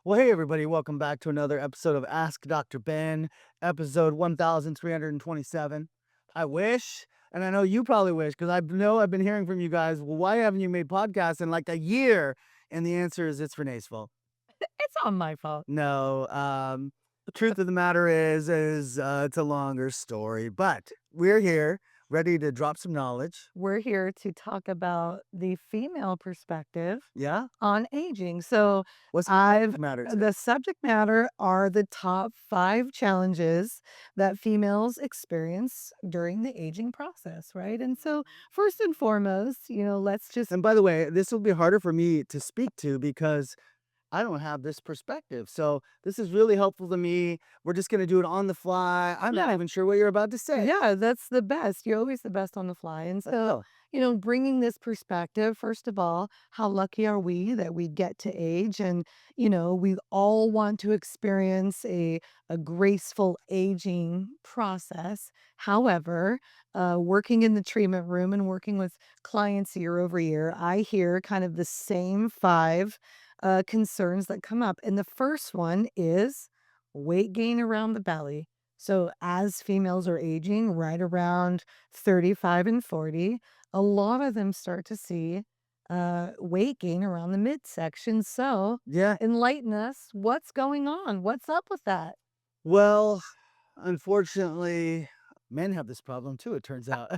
Well, hey, everybody, welcome back to another episode of Ask Dr. Ben, episode 1327. I wish, and I know you probably wish, because I know I've been hearing from you guys, well, why haven't you made podcasts in like a year? And the answer is it's Renee's fault. It's all my fault. No, the truth of the matter is it's a longer story, but we're here ready to drop some knowledge. We're here to talk about the female perspective Yeah? on aging. So, What's I've the matter today? the subject matter are the top 5 challenges that females experience during the aging process, right? And so, first and foremost, let's just And by the way, this will be harder for me to speak to because I don't have this perspective. So this is really helpful to me. We're just going to do it on the fly. I'm not yeah. even sure what you're about to say. Yeah, that's the best. You're always the best on the fly. And so, Oh, bringing this perspective, first of all, how lucky are we that we get to age? And, we all want to experience a graceful aging process. However, working in the treatment room and working with clients year over year, I hear kind of the same 5 concerns that come up. And the first one is weight gain around the belly. So as females are aging right around 35 and 40, a lot of them start to see weight gain around the midsection. So yeah. enlighten us. What's going on? What's up with that? Well, unfortunately, men have this problem too, it turns out.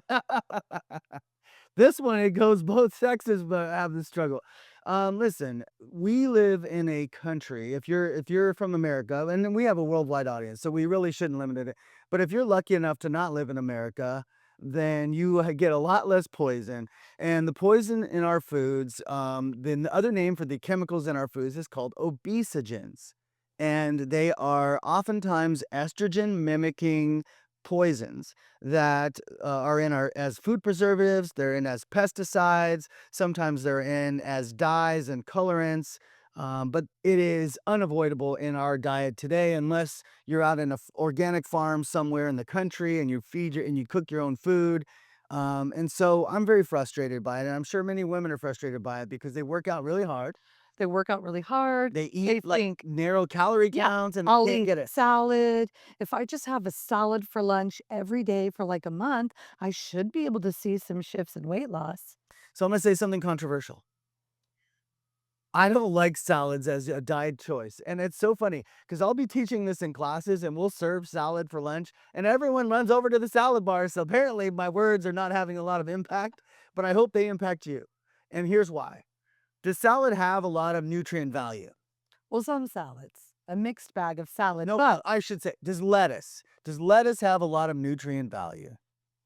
This one, it goes both sexes, but have this struggle. Listen, we live in a country. If you're from America, and we have a worldwide audience, so we really shouldn't limit it. But if you're lucky enough to not live in America, then you get a lot less poison. And the poison in our foods, the other name for the chemicals in our foods is called obesogens. And they are oftentimes estrogen mimicking poisons that are in our as food preservatives, they're in as pesticides, sometimes they're in as dyes and colorants. But it is unavoidable in our diet today unless you're out in a organic farm somewhere in the country and you and you cook your own food. And so I'm very frustrated by it. And I'm sure many women are frustrated by it because they work out really hard. They work out really hard. They They eat like think, narrow calorie yeah, counts and I'll can't eat get it. salad. If I just have a salad for lunch every day for like a month, I should be able to see some shifts in weight loss. So I'm gonna say something controversial. I don't like salads as a diet choice. And it's so funny because I'll be teaching this in classes and we'll serve salad for lunch and everyone runs over to the salad bar. So apparently my words are not having a lot of impact, but I hope they impact you. And here's why. Does salad have a lot of nutrient value? Well, some salads, a mixed bag of salad, No, but I should say, does lettuce have a lot of nutrient value?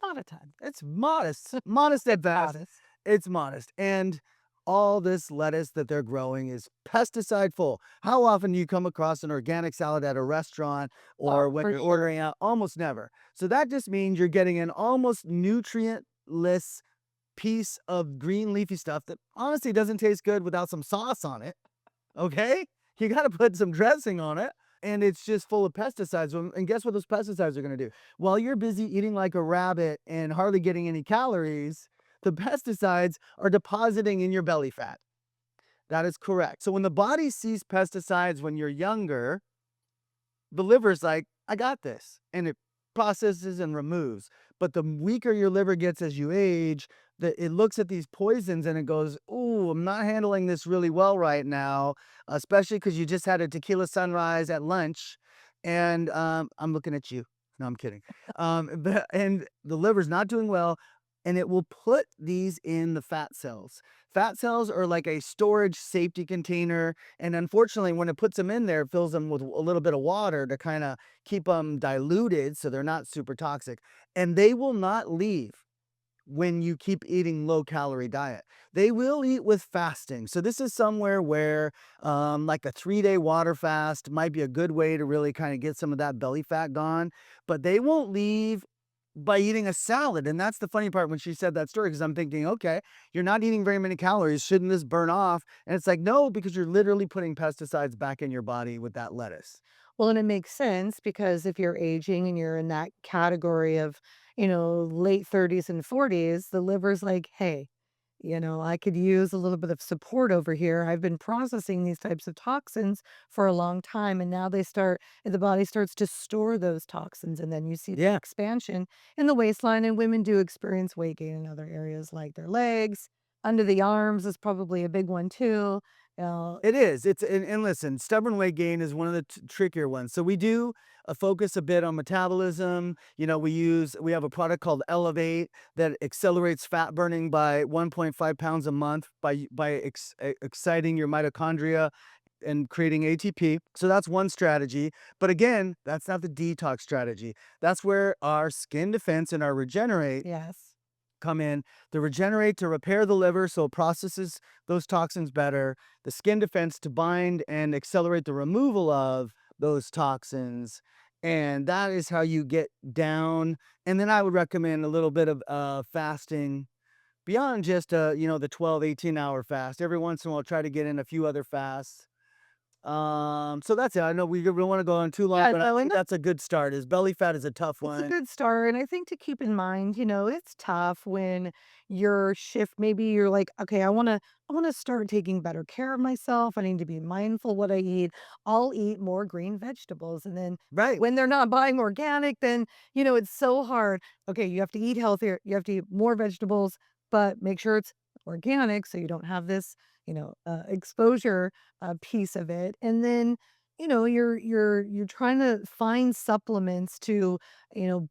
not a ton. It's modest, modest at best. Modest. It's modest. And all this lettuce that they're growing is pesticide full. How often do you come across an organic salad at a restaurant or Oh, when for you're sure. ordering out? Almost never. So that just means you're getting an almost nutrientless piece of green leafy stuff that honestly doesn't taste good without some sauce on it. Okay? You got to put some dressing on it. And it's just full of pesticides. And guess what those pesticides are going to do? While you're busy eating like a rabbit and hardly getting any calories, the pesticides are depositing in your belly fat. That is correct. So when the body sees pesticides when you're younger, the liver's like, I got this. And it processes and removes. But the weaker your liver gets as you age, it looks at these poisons and it goes, "Ooh, I'm not handling this really well right now, especially because you just had a tequila sunrise at lunch." And I'm looking at you. No, I'm kidding. And the liver's not doing well, and it will put these in the fat cells. Fat cells are like a storage safety container, and unfortunately, when it puts them in there, it fills them with a little bit of water to kind of keep them diluted so they're not super toxic. And they will not leave when you keep eating low calorie diet. They will eat with fasting. So this is somewhere where like a 3-day water fast might be a good way to really kind of get some of that belly fat gone, but they won't leave by eating a salad. And that's the funny part when she said that story, because I'm thinking, okay, you're not eating very many calories. Shouldn't this burn off? And it's like, no, because you're literally putting pesticides back in your body with that lettuce. Well, and it makes sense because if you're aging and you're in that category of, late 30s and 40s, the liver's like, hey, I could use a little bit of support over here. I've been processing these types of toxins for a long time, and now the body starts to store those toxins, and then you see the Yeah. expansion in the waistline, and women do experience weight gain in other areas like their legs, under the arms is probably a big one too. Uh, It is. And listen, stubborn weight gain is one of the trickier ones. So we do focus a bit on metabolism. We have a product called Elevate that accelerates fat burning by 1.5 pounds a month by exciting your mitochondria and creating ATP. So that's one strategy. But again, that's not the detox strategy. That's where our skin defense and our regenerate yes. come in. The regenerate to repair the liver so it processes those toxins better, the skin defense to bind and accelerate the removal of those toxins. And that is how you get down. And then I would recommend a little bit of fasting beyond just the 12, 18-hour fast. Every once in a while try to get in a few other fasts. So that's it. I know we don't want to go on too long, Yeah, but I no, and think that's a good start. Is belly fat is a tough it's a one. good start, and I think to keep in mind, it's tough when your shift maybe you're like, "Okay, I wanna start taking better care of myself. I need to be mindful what I eat. I'll eat more green vegetables." And then Right. when they're not buying organic, then, it's so hard. Okay, you have to eat healthier. You have to eat more vegetables, but make sure it's organic so you don't have this, exposure, piece of it. And then you're trying to find supplements to,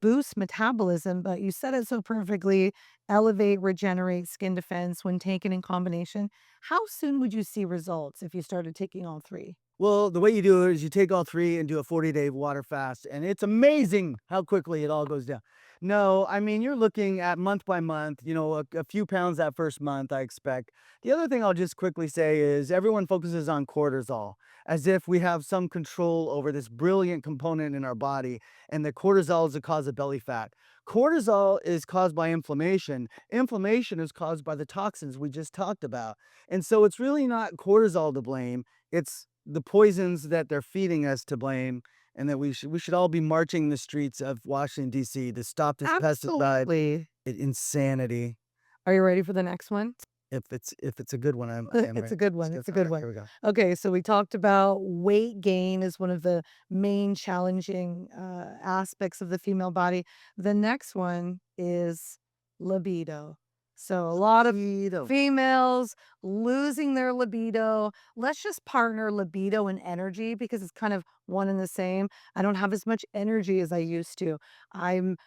boost metabolism, but you said it so perfectly, elevate, regenerate skin defense when taken in combination. How soon would you see results if you started taking all 3? Well, the way you do it is you take all 3 and do a 40-day water fast, and it's amazing how quickly it all goes down. No, I mean, you're looking at month by month, a few pounds that first month, I expect. The other thing I'll just quickly say is everyone focuses on cortisol as if we have some control over this brilliant component in our body, and the cortisol is the cause of belly fat. Cortisol is caused by inflammation. Inflammation is caused by the toxins we just talked about. And so it's really not cortisol to blame. It's the poisons that they're feeding us to blame, and that we should all be marching the streets of Washington, D.C. to stop this pesticide Absolutely. insanity. Are you ready for the next one? If it's a good one, I am It's ready. a good Let's one. get It's a good started. one. Here we go. Okay, so we talked about weight gain is one of the main challenging aspects of the female body. The next one is libido. So a lot of Keto. females losing their libido. Let's just partner libido and energy because it's kind of one and the same. I don't have as much energy as I used to. I'm,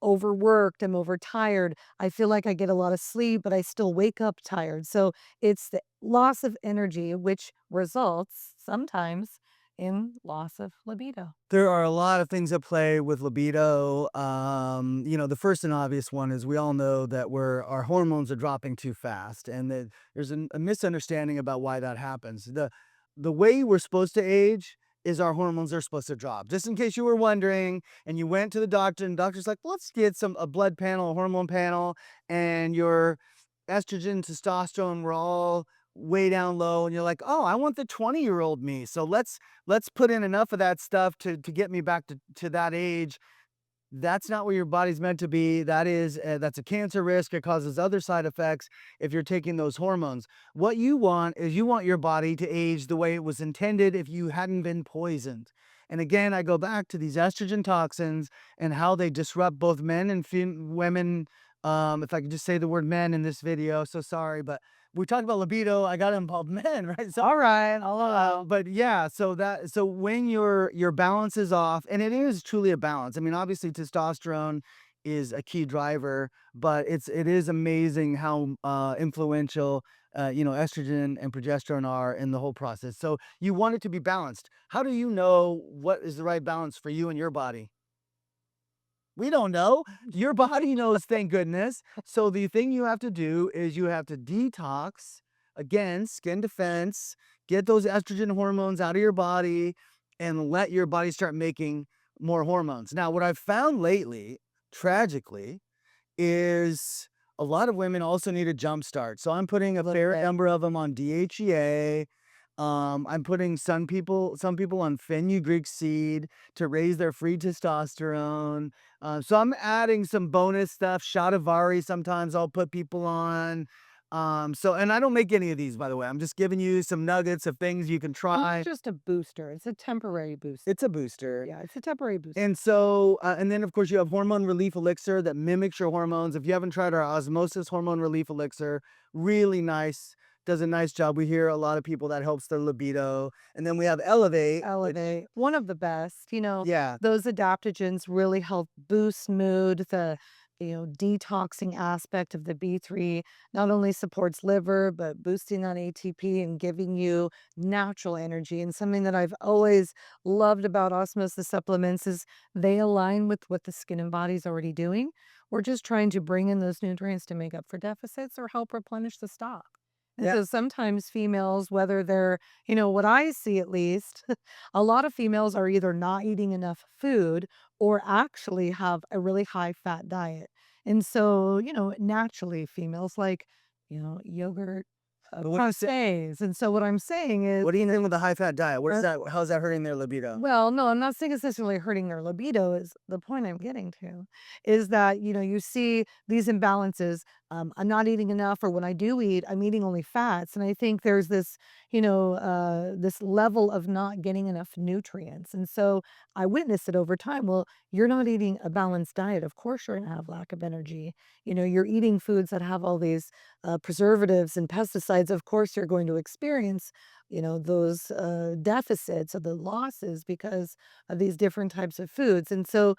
overworked, I'm overtired. I feel like I get a lot of sleep, but I still wake up tired. So it's the loss of energy, which results sometimes in loss of libido. There are a lot of things at play with libido. The first and obvious one is we all know that our hormones are dropping too fast, and that there's a misunderstanding about why that happens. The way we're supposed to age is our hormones are supposed to drop. Just in case you were wondering, and you went to the doctor, and the doctor's like, "Let's get a blood panel, a hormone panel, and your estrogen, testosterone were all way down low," and you're like, "Oh, I want the 20-year-old me. So let's put in enough of that stuff to get me back to that age." That's not where your body's meant to be. That's a cancer risk. It causes other side effects if you're taking those hormones. What you want your body to age the way it was intended if you hadn't been poisoned. And again, I go back to these estrogen toxins and how they disrupt both men and women. If I could just say the word men in this video, so sorry, but we talked about libido. I got to involve men, right? So All right, I'll allow. but yeah, so when your balance is off, and it is truly a balance. I mean, obviously testosterone is a key driver, but it is amazing how influential estrogen and progesterone are in the whole process. So you want it to be balanced. How do you know what is the right balance for you and your body? We don't know. Your body knows, thank goodness. So the thing you have to do is you have to detox, again, skin defense, get those estrogen hormones out of your body, and let your body start making more hormones. Now, what I've found lately, tragically, is a lot of women also need a jump start. So I'm putting A a little fair bit. number of them on DHEA. I'm putting some people on fenugreek seed to raise their free testosterone. So I'm adding some bonus stuff. Shatavari sometimes I'll put people on. So and I don't make any of these, by the way. I'm just giving you some nuggets of things you can Well, it's try. just a booster. It's a temporary boost. It's a booster. Yeah, it's a temporary boost. And so, and then of course you have hormone relief elixir that mimics your hormones. If you haven't tried our Osmosis hormone relief elixir, really nice, does a nice job. We hear a lot of people that helps their libido. And then we have Elevate, which Elevate, one of the best, yeah, those adaptogens really help boost mood. The detoxing aspect of the B3 not only supports liver, but boosting on ATP and giving you natural energy. And something that I've always loved about osmosis supplements is they align with what the skin and body's already doing. We're just trying to bring in those nutrients to make up for deficits or help replenish the stock. And yeah. so sometimes females, whether they're, what I see at least, a lot of females are either not eating enough food or actually have a really high fat diet. And so, naturally females like, yogurt, But what do you say? croissants. And so what I'm saying is, What do you think with the high fat diet? What is that? How's that hurting their libido? well, no, I'm not saying it's necessarily hurting their libido is the point I'm getting to, is that, you see these imbalances. I'm not eating enough, or when I do eat, I'm eating only fats. And I think there's this level of not getting enough nutrients. And so I witness it over time. Well, you're not eating a balanced diet. Of course, you're going to have lack of energy. You're eating foods that have all these preservatives and pesticides. Of course, you're going to experience those deficits or the losses because of these different types of foods. And so,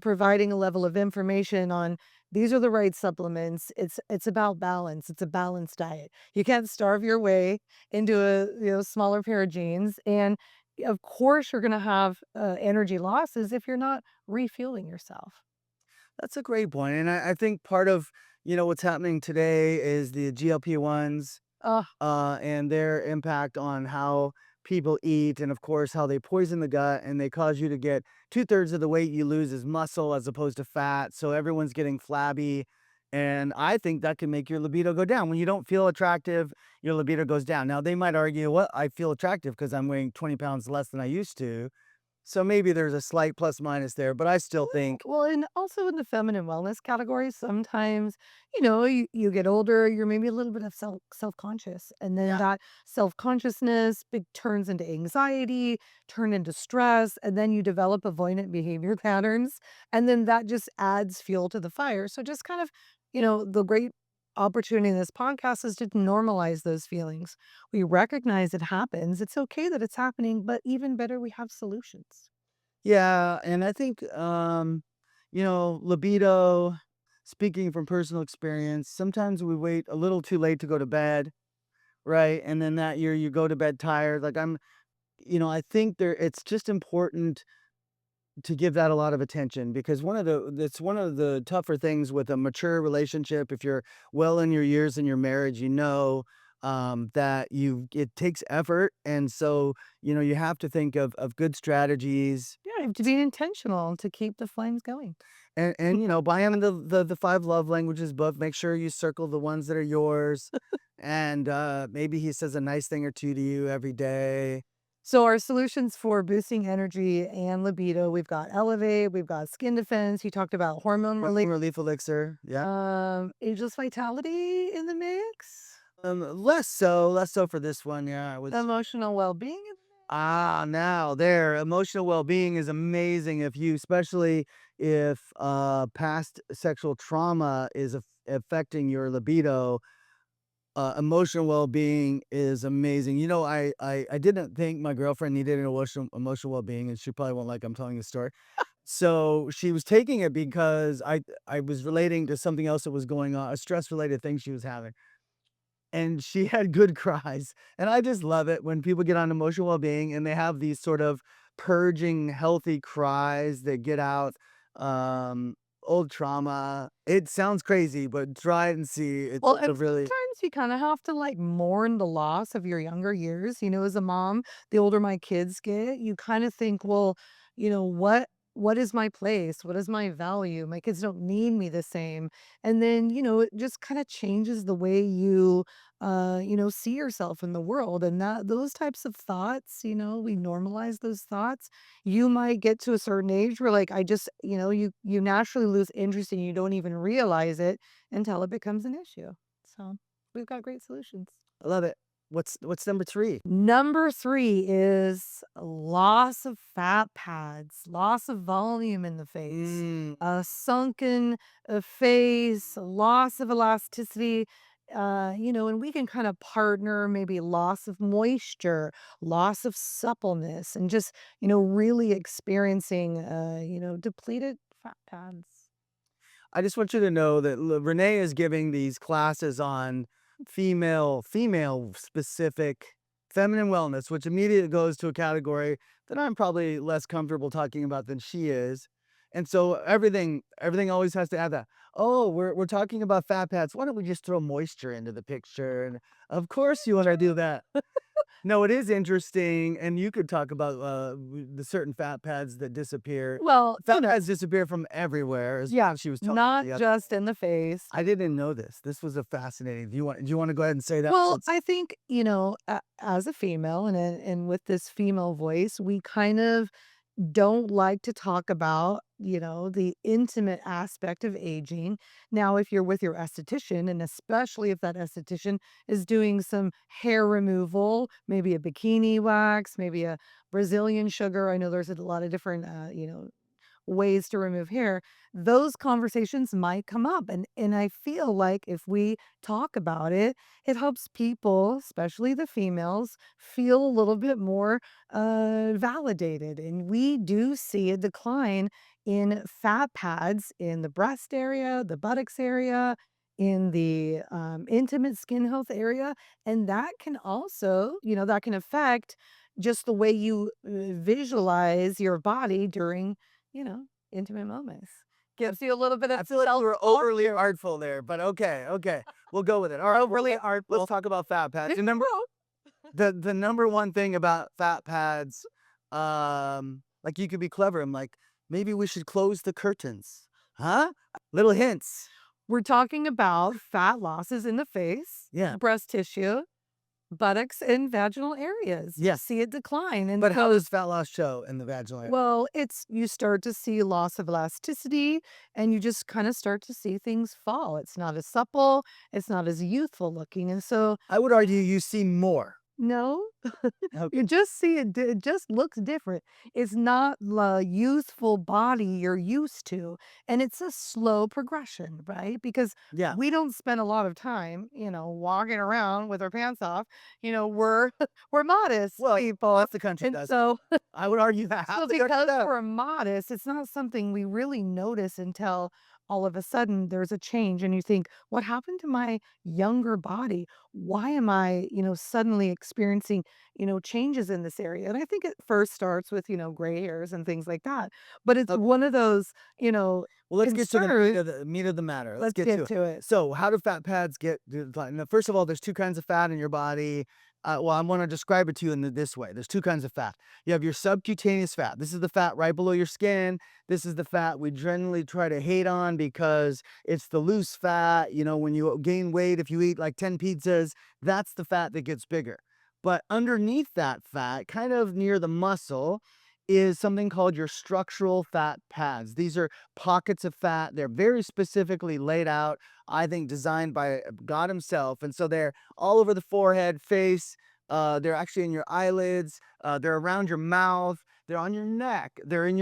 providing a level of information on these are the right supplements. It's about balance. It's a balanced diet. You can't starve your way into a smaller pair of jeans. And of course, you're going to have energy losses if you're not refueling yourself. That's a great point. And I think part of, what's happening today is the GLP-1s Uh, and their impact on how people eat, and of course, how they poison the gut and they cause you to get two-thirds of the weight you lose is muscle as opposed to fat. So everyone's getting flabby. And I think that can make your libido go down. When you don't feel attractive, your libido goes down. Now, they might argue, well, I feel attractive because I'm weighing 20 pounds less than I used to. So maybe there's a slight plus minus there, but I still think, Well, and also in the feminine wellness category, sometimes, you get older, you're maybe a little bit of self-conscious. And then yeah. that self-consciousness turns into anxiety, turn into stress, and then you develop avoidant behavior patterns. And then that just adds fuel to the fire. So just kind of, the great opportunity in this podcast is to normalize those feelings. We recognize it happens. It's okay that it's happening, but even better, we have solutions. Yeah, and I think, libido, speaking from personal experience, sometimes we wait a little too late to go to bed, right? And then that year you go to bed tired. Like I think it's just important to give that a lot of attention because that's one of the tougher things with a mature relationship. If you're well in your years in your marriage, that it takes effort. And so, you have to think of good strategies. Yeah, you have to be intentional to keep the flames going. And buy him the 5 love languages book, make sure you circle the ones that are yours, and, maybe he says a nice thing or 2 to you every day. So our solutions for boosting energy and libido, we've got Elevate, we've got Skin Defense. You talked about hormone relief, Relief elixir, yeah. ageless vitality in the mix, Less so for this one, yeah, I was emotional well-being. now there, emotional well-being is amazing especially if, past sexual trauma is affecting your libido. Emotional well-being is amazing. I didn't think my girlfriend needed an emotional well-being, and she probably won't like I'm telling the story. So she was taking it because I was relating to something else that was going on, a stress-related thing she was having. And she had good cries, and I just love it when people get on emotional well-being and they have these sort of purging, healthy cries that get out, um, old trauma. It sounds crazy, but try it and see. Well, It's and a really sometimes you kinda have to, like, mourn the loss of your younger years, as a mom, the older my kids get, you kinda think, "Well, what is my place? What is my value? My kids don't need me the same." And then, it just kinda changes the way you, see yourself in the world, and that those types of thoughts, we normalize those thoughts. You might get to a certain age where, like, I just you naturally lose interest and you don't even realize it until it becomes an issue. So, We've got great solutions. I love it. What's number 3? Number 3 is loss of fat pads, loss of volume in the face, Mm. a sunken face, loss of elasticity. And we can kind of partner maybe loss of moisture, loss of suppleness, and just, really experiencing, depleted fat pads. I just want you to know that Renee is giving these classes on female specific feminine wellness, which immediately goes to a category that I'm probably less comfortable talking about than she is. And so everything always has to add that. Oh, we're talking about fat pads. Why don't we just throw moisture into the picture? And of course you want to do that. No, it is interesting, and you could talk about the certain fat pads that disappear. Well, Fat pads disappear from everywhere, as yeah, she was telling not me. just in the face. I didn't know this. This was a fascinating. Do you want to go ahead and say that? Well, Since I think, as a female and with this female voice, we kind of don't like to talk about, the intimate aspect of aging. Now, if you're with your esthetician, and especially if that esthetician is doing some hair removal, maybe a bikini wax, maybe a Brazilian sugar. I know there's a lot of different, ways to remove hair, those conversations might come up. And I feel like if we talk about it, it helps people, especially the females, feel a little bit more validated. And we do see a decline in fat pads in the breast area, the buttocks area, in the intimate skin health area. And that can also, that can affect just the way you visualize your body during, you know, intimate moments. Gives you a little bit of I feel like you were self-talk. overly artful there, but okay, we'll go with it. All right, Overly let's artful. talk about fat pads. There And you go. the number one thing about fat pads, like you could be clever. I'm like, maybe we should close the curtains, huh? Little hints. We're talking about fat losses in the face, Yeah. breast tissue, buttocks, and vaginal areas. You Yes. see it decline. And But how so, does fat loss show in the vaginal area? well, you start to see loss of elasticity and you just kind of start to see things fall. It's not as supple, it's not as youthful looking. And so, I would argue you see more. no, Okay. you just see it, it just looks different. It's not the youthful body you're used to. And it's a slow progression, right? Because Yeah. we don't spend a lot of time, walking around with our pants off. We're we're modest Well, people. half the country And does. so I would argue that half so the country because does. we're modest, it's not something we really notice until all of a sudden there's a change and you think, what happened to my younger body? Why am I, suddenly experiencing, changes in this area? And I think it first starts with, gray hairs and things like that. But it's Okay. one of those, Well, let's get to the concerns. meat of the matter. Let's Let's get to get it. to it. So, how do fat pads get declined? Now, first of all, there's two kinds of fat in your body. Well, I want to describe it to you in this way. There's two kinds of fat. You have your subcutaneous fat. This is the fat right below your skin. This is the fat we generally try to hate on because it's the loose fat. When you gain weight, if you eat like 10 pizzas, that's the fat that gets bigger. But underneath that fat, kind of near the muscle, is something called your structural fat pads. These are pockets of fat. They're very specifically laid out, I think designed by God himself. And so they're all over the forehead, face. They're actually in your eyelids. They're around your mouth. They're on your neck. You're in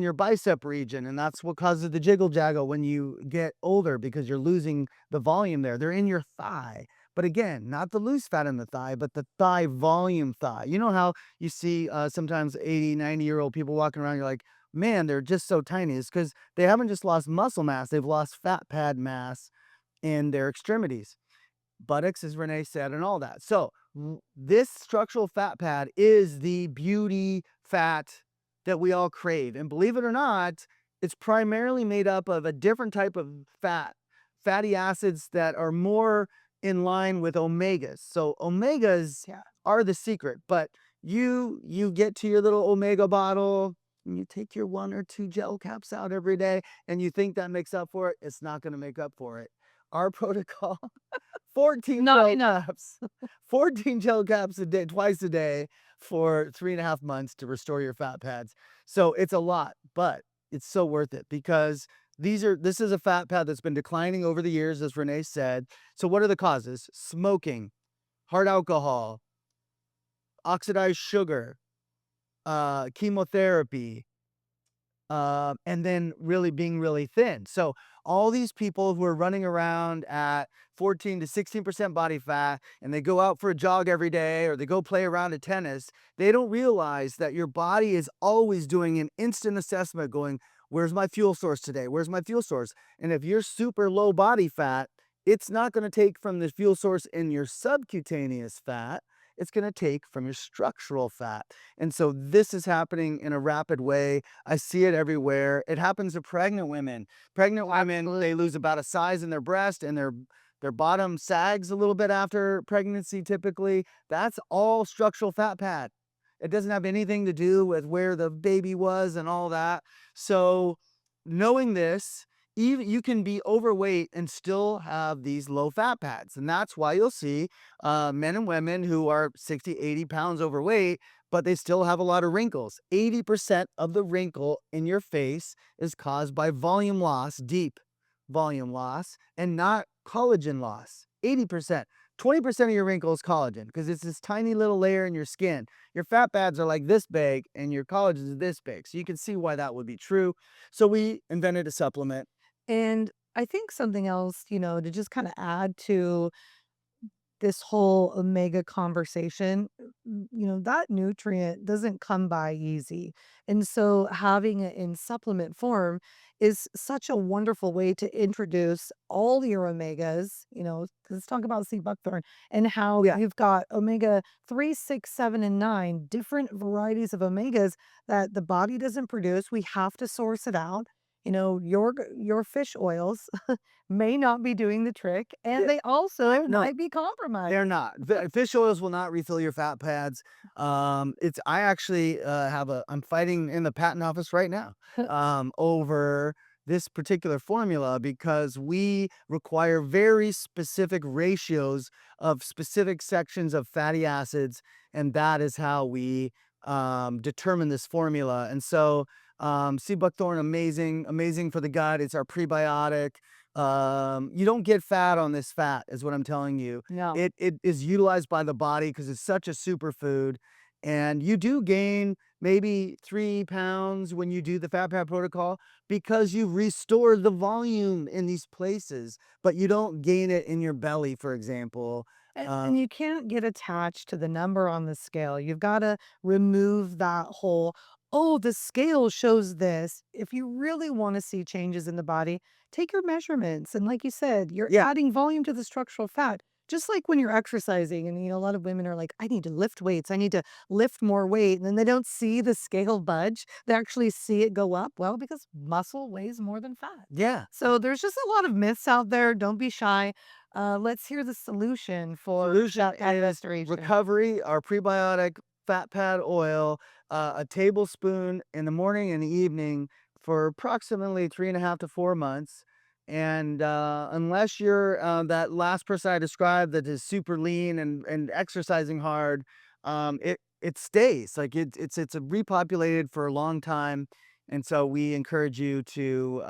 your bicep region, and that's what causes the jiggle jaggle when you get older because you're losing the volume there. They're in your thigh. But again, not the loose fat in the thigh, but the thigh volume thigh. You know how you see sometimes 80, 90-year-old people walking around, you're like, man, they're just so tiny. It's because they haven't just lost muscle mass, they've lost fat pad mass in their extremities. Buttocks, as Renee said, and all that. So this structural fat pad is the beauty fat that we all crave. And believe it or not, it's primarily made up of a different type of fat, fatty acids that are more in line with omegas. So omegas Yeah. are the secret, but you get to your little omega bottle and you take your 1 or 2 gel caps out every day and you think that makes up for it. It's not going to make up for it. Our protocol 14 Not gel enough. caps. 14 gel caps a day, twice a day for 3.5 months to restore your fat pads. So it's a lot, but it's so worth it because This is a fat pad that's been declining over the years, as Renee said. So what are the causes? Smoking, hard alcohol, oxidized sugar, chemotherapy, and then really being really thin. So all these people who are running around at 14 to 16% body fat, and they go out for a jog every day or they go play around at tennis, they don't realize that your body is always doing an instant assessment going, where's my fuel source today? Where's my fuel source? And if you're super low body fat, it's not going to take from the fuel source in your subcutaneous fat. It's going to take from your structural fat. And so this is happening in a rapid way. I see it everywhere. It happens to pregnant women. Pregnant women, they lose about a size in their breast, and their bottom sags a little bit after pregnancy typically. That's all structural fat pad. It doesn't have anything to do with where the baby was and all that. So knowing this, even you can be overweight and still have these low fat pads. And that's why you'll see men and women who are 60, 80 pounds overweight, but they still have a lot of wrinkles. 80% of the wrinkle in your face is caused by volume loss, deep volume loss, and not collagen loss. 80%. 20% of your wrinkle is collagen because it's this tiny little layer in your skin. Your fat pads are like this big and your collagen is this big. So you can see why that would be true. So we invented a supplement. And I think something else, to just kind of add to this whole omega conversation, that nutrient doesn't come by easy. And so having it in supplement form is such a wonderful way to introduce all your omegas, because let's talk about sea buckthorn and how Yeah. you've got omega 3, 6, 7, and 9, different varieties of omegas that the body doesn't produce. We have to source it out. Your fish oils may not be doing the trick, and Yeah. they also No, might be compromised. they're not. Fish oils will not refill your fat pads. It's I actually I'm fighting in the patent office right now over this particular formula because we require very specific ratios of specific sections of fatty acids, and that is how we determine this formula. And so, sea buckthorn, amazing, amazing for the gut. It's our prebiotic. You don't get fat on this fat, is what I'm telling you. No. It is utilized by the body because it's such a superfood, and you do gain maybe 3 pounds when you do the fat pad protocol because you've restored the volume in these places, but you don't gain it in your belly, for example. And you can't get attached to the number on the scale. You've gotta remove that whole, "Oh, the scale shows this." If you really wanna see changes in the body, take your measurements, and like you said, you're Yeah, adding volume to the structural fat. Just like when you're exercising and, a lot of women are like, "I need to lift weights, I need to lift more weight," and then they don't see the scale budge, they actually see it go up. Well, because muscle weighs more than fat. yeah. So there's just a lot of myths out there, don't be shy. Let's hear the solution for Solution that pad is restoration. recovery, our prebiotic fat pad oil, a tablespoon in the morning and the evening for approximately 3.5 to 4 months. And unless you're that last person I described that is super lean and exercising hard, it stays like it's repopulated for a long time. And so we encourage you to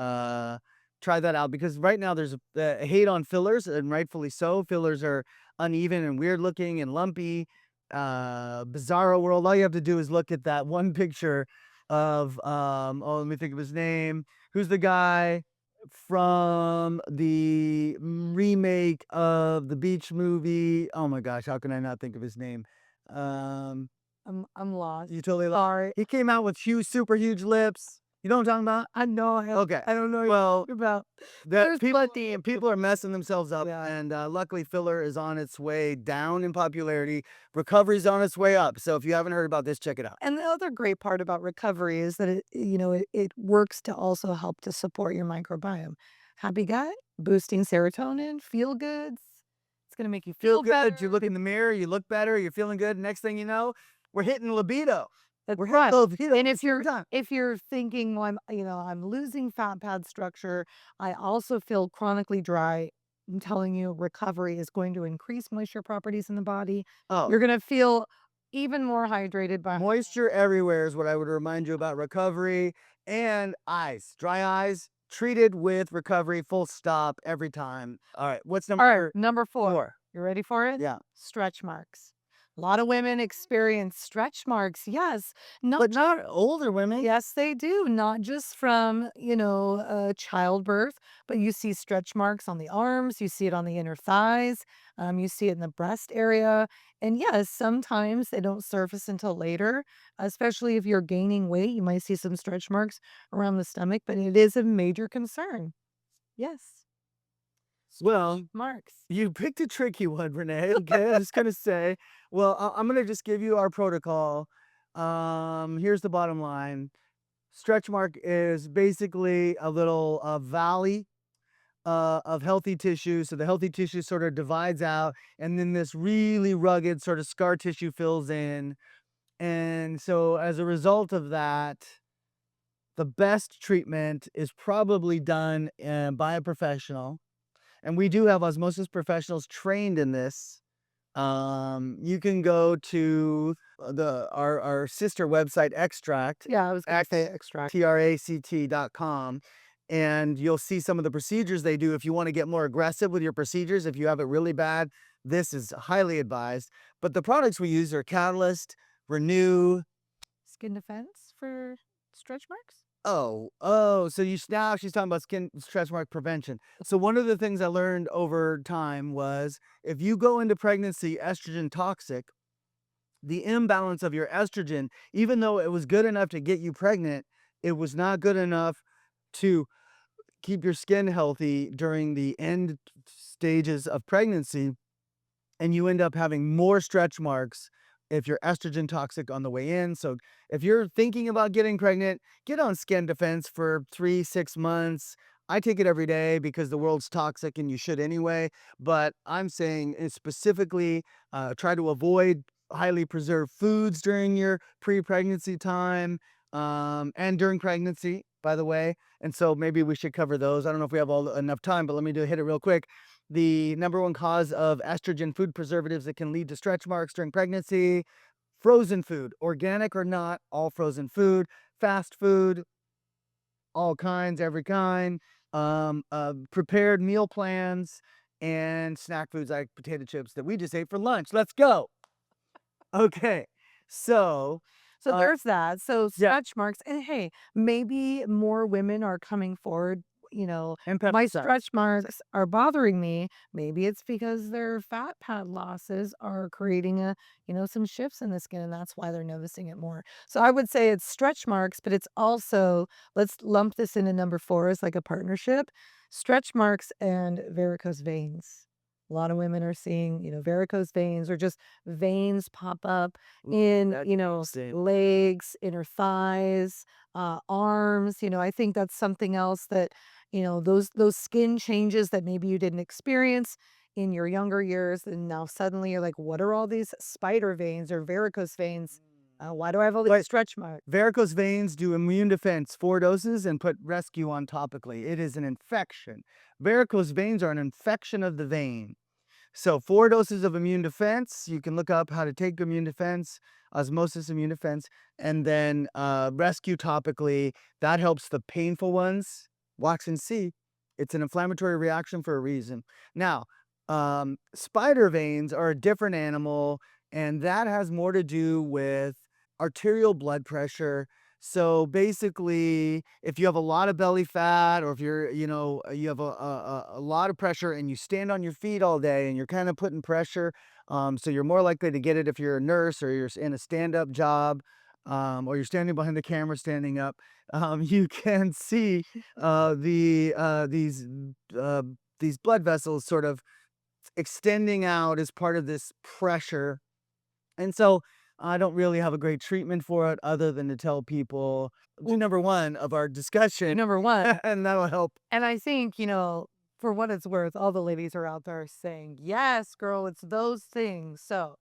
try that out because right now there's a hate on fillers, and rightfully so. Fillers are uneven and weird looking and lumpy. Bizarro world. All you have to do is look at that one picture of oh, let me think of his name. Who's the guy from the remake of the beach movie? Oh my gosh, how can I not think of his name? Um, I'm lost. you totally lost. Sorry. He came out with huge, super huge lips. You know what I'm talking about? I know Okay. I don't know what you're Well, talking about. that There's people plenty of people are messing themselves up, yeah. and luckily filler is on its way down in popularity. Recovery's on its way up. So if you haven't heard about this, check it out. And the other great part about recovery is that it works to also help to support your microbiome. Happy gut, boosting serotonin, feel goods. It's gonna make you Feel feel better. good. You look in the mirror. You look better. You're feeling good. Next thing you know, we're hitting libido. That's We're hitting right. libido And at the same time. if you're thinking, well, I'm losing fat pad structure, I also feel chronically dry. I'm telling you, recovery is going to increase moisture properties in the body. Oh, You're gonna feel even more hydrated by moisture everywhere is what I would remind you about recovery and eyes. Dry eyes. treated with recovery, full stop, every time. All right, what's All right, number number 4. 4? You ready for it? Yeah. Stretch marks. A lot of women experience stretch marks. Yes, not But not older women. yes, they do. Not just from, childbirth, but you see stretch marks on the arms, you see it on the inner thighs, you see it in the breast area. And yes, sometimes they don't surface until later, especially if you're gaining weight. You might see some stretch marks around the stomach, but it is a major concern. Yes, Well, marks. you picked a tricky one, Renee. Okay, I'm just gonna say. Well, I'm gonna just give you our protocol. Here's the bottom line. Stretch mark is basically a little valley of healthy tissue. So the healthy tissue sort of divides out, and then this really rugged sort of scar tissue fills in. And so as a result of that, the best treatment is probably done by a professional. And we do have osmosis professionals trained in this. You can go to our sister website, Extract, Yeah, I was gonna say extract. Tract.com, and you'll see some of the procedures they do. If you want to get more aggressive with your procedures, if you have it really bad, this is highly advised. But the products we use are Catalyst, Renew. Skin defense for stretch marks? So now she's talking about skin stretch mark prevention. So one of the things I learned over time was if you go into pregnancy estrogen toxic, the imbalance of your estrogen, even though it was good enough to get you pregnant, it was not good enough to keep your skin healthy during the end stages of pregnancy, and you end up having more stretch marks if you're estrogen toxic on the way in. So if you're thinking about getting pregnant, get on skin defense for 3, 6 months. I take it every day because the world's toxic and you should anyway. But I'm saying specifically try to avoid highly preserved foods during your pre-pregnancy time and during pregnancy, by the way. And so maybe we should cover those. I don't know if we have enough time, but let me hit it real quick. The number one cause of estrogen food preservatives that can lead to stretch marks during pregnancy, frozen food, organic or not, all frozen food, fast food, all kinds, every kind, prepared meal plans, and snack foods like potato chips that we just ate for lunch. Let's go. Okay. So, So uh, there's that. So yeah, stretch marks, and hey, maybe more women are coming forward. and My peptides. stretch marks are bothering me. Maybe it's because their fat pad losses are creating some shifts in the skin, and that's why they're noticing it more. So I would say it's stretch marks, but it's also, let's lump this into number 4 as like a partnership, stretch marks and varicose veins. A lot of women are seeing, varicose veins or just veins pop up in, That's interesting. legs, inner thighs, arms. I think that's something else that, those skin changes that maybe you didn't experience in your younger years, and now suddenly you're like, what are all these spider veins or varicose veins? Why do I have all these But stretch marks? varicose veins do immune defense 4 doses and put rescue on topically. It is an infection. Varicose veins are an infection of the vein. So 4 doses of immune defense. You can look up how to take immune defense, osmosis immune defense, and then rescue topically. That helps the painful ones. Watch and see. It's an inflammatory reaction for a reason. Now, spider veins are a different animal, and that has more to do with arterial blood pressure. So basically, if you have a lot of belly fat, or if you have a lot of pressure and you stand on your feet all day and you're kind of putting pressure, so you're more likely to get it if you're a nurse or you're in a stand-up job, or you're standing behind the camera standing up. You can see uh, the uh, these uh, these blood vessels sort of extending out as part of this pressure, and so I don't really have a great treatment for it other than to tell people do number 1 of our discussion, Number one. and that'll help. And I think, for what it's worth, all the ladies are out there saying, yes, girl, it's those things. So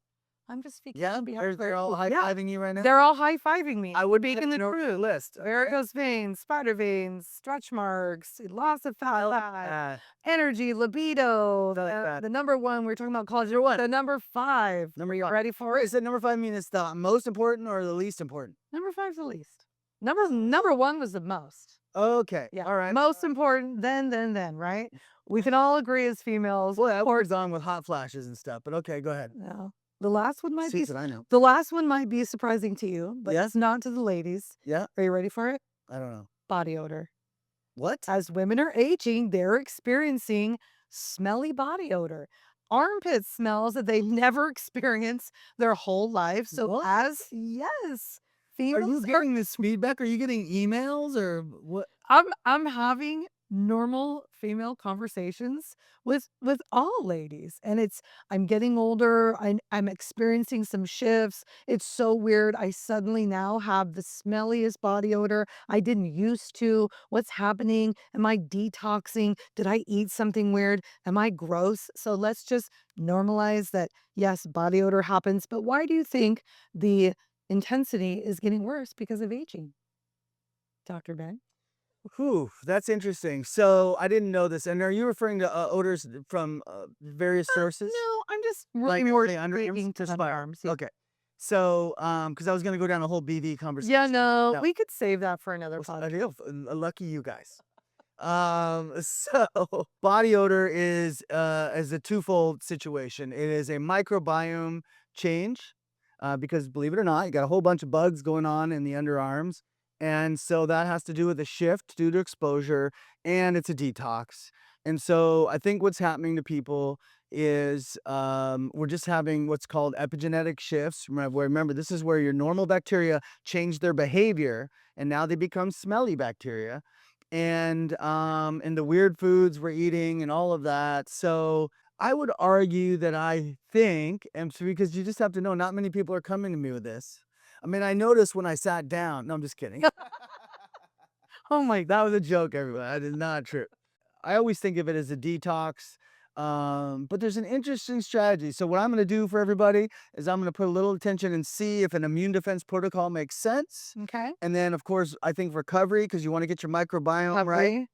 I'm just speaking Yeah, on behalf of they're all yeah, high-fiving you right now? they're all high-fiving me. I would Speaking the truth. list. Okay. Varicose veins, spider veins, stretch marks, loss of fat, energy, libido. I like that. The number 1, we're talking about collagen. Number 1. The number 5. Number Are you 5. ready for it? Is it number 5 mean it's the most important or the least important? Number 5's the least. Number one was the most. Okay. Yeah. All right. Most important, then, right? We can all agree as females. Well, I was on with hot flashes and stuff, but okay, go ahead. No. The last one might be Secret, I know. the last one might be surprising to you, but Yeah? it's not to the ladies. Yeah? Are you ready for it? I don't know. Body odor. What? As women are aging, they're experiencing smelly body odor. Armpit smells that they never experienced their whole life. So What? yes, Are you females are getting this feedback? Are you getting emails or what? I'm having normal female conversations with all ladies, and it's I'm getting older. I'm experiencing some shifts. It's so weird. I suddenly now have the smelliest body odor I didn't used to. What's happening? Am I detoxing? Did I eat something weird? Am I gross? So let's just normalize that. Yes, body odor happens, but why do you think the intensity is getting worse because of aging, Dr. Ben? Whew, that's interesting. So I didn't know this. And are you referring to odors from various sources? No, I'm just really Like more the underarms? speaking to Just the by arms. Yeah. okay. So because I was gonna go down a whole BV Yeah, conversation. no, No, we could save that for another what's podcast. lucky you guys. So body odor is a twofold situation. It is a microbiome change, because believe it or not, you got a whole bunch of bugs going on in the underarms. And so that has to do with a shift due to exposure, and it's a detox. And so I think what's happening to people is we're just having what's called epigenetic shifts. Remember, this is where your normal bacteria change their behavior, and now they become smelly bacteria and the weird foods we're eating and all of that. So I would argue that I think, and so because you just have to know, not many people are coming to me with this. I mean, I noticed when I sat down. No, I'm just kidding. Oh my That was a joke, everyone. That is not true. I always think of it as a detox. But there's an interesting strategy. So what I'm going to do for everybody is I'm going to put a little attention and see if an immune defense protocol makes sense. okay. And then, of course, I think recovery because you want to get your microbiome right. Lovely.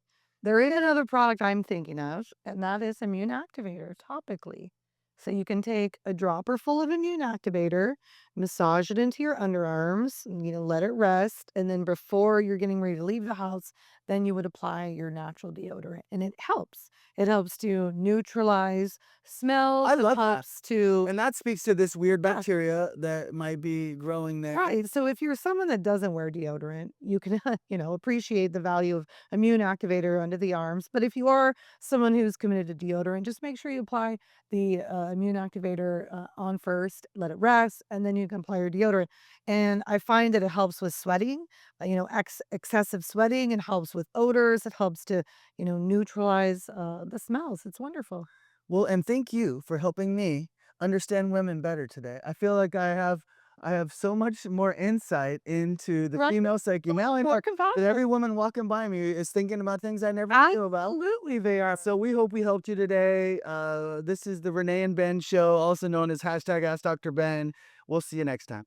There is another product I'm thinking of, and that is immune activator topically. So you can take a dropper full of immune activator, massage it into your underarms, let it rest, and then before you're getting ready to leave the house, then you would apply your natural deodorant, and it helps. It helps to neutralize smells. I It love that. helps to And that speaks to this weird yeah, bacteria that might be growing there. right. So if you're someone that doesn't wear deodorant, you can, appreciate the value of immune activator under the arms. But if you are someone who's committed to deodorant, just make sure you apply the immune activator on first, let it rest, and then you can apply your deodorant. And I find that it helps with sweating, excessive sweating. It helps with odors. It helps to, neutralize the smells. It's wonderful. Well, and thank you for helping me understand women better today. I feel like I have so much more insight into the Right? female psyche now I know More that every compassion. woman walking by me is thinking about things I never knew about. Absolutely, they are. So we hope we helped you today. This is the Renee and Ben show, also known as hashtag Ask Dr. Ben. We'll see you next time.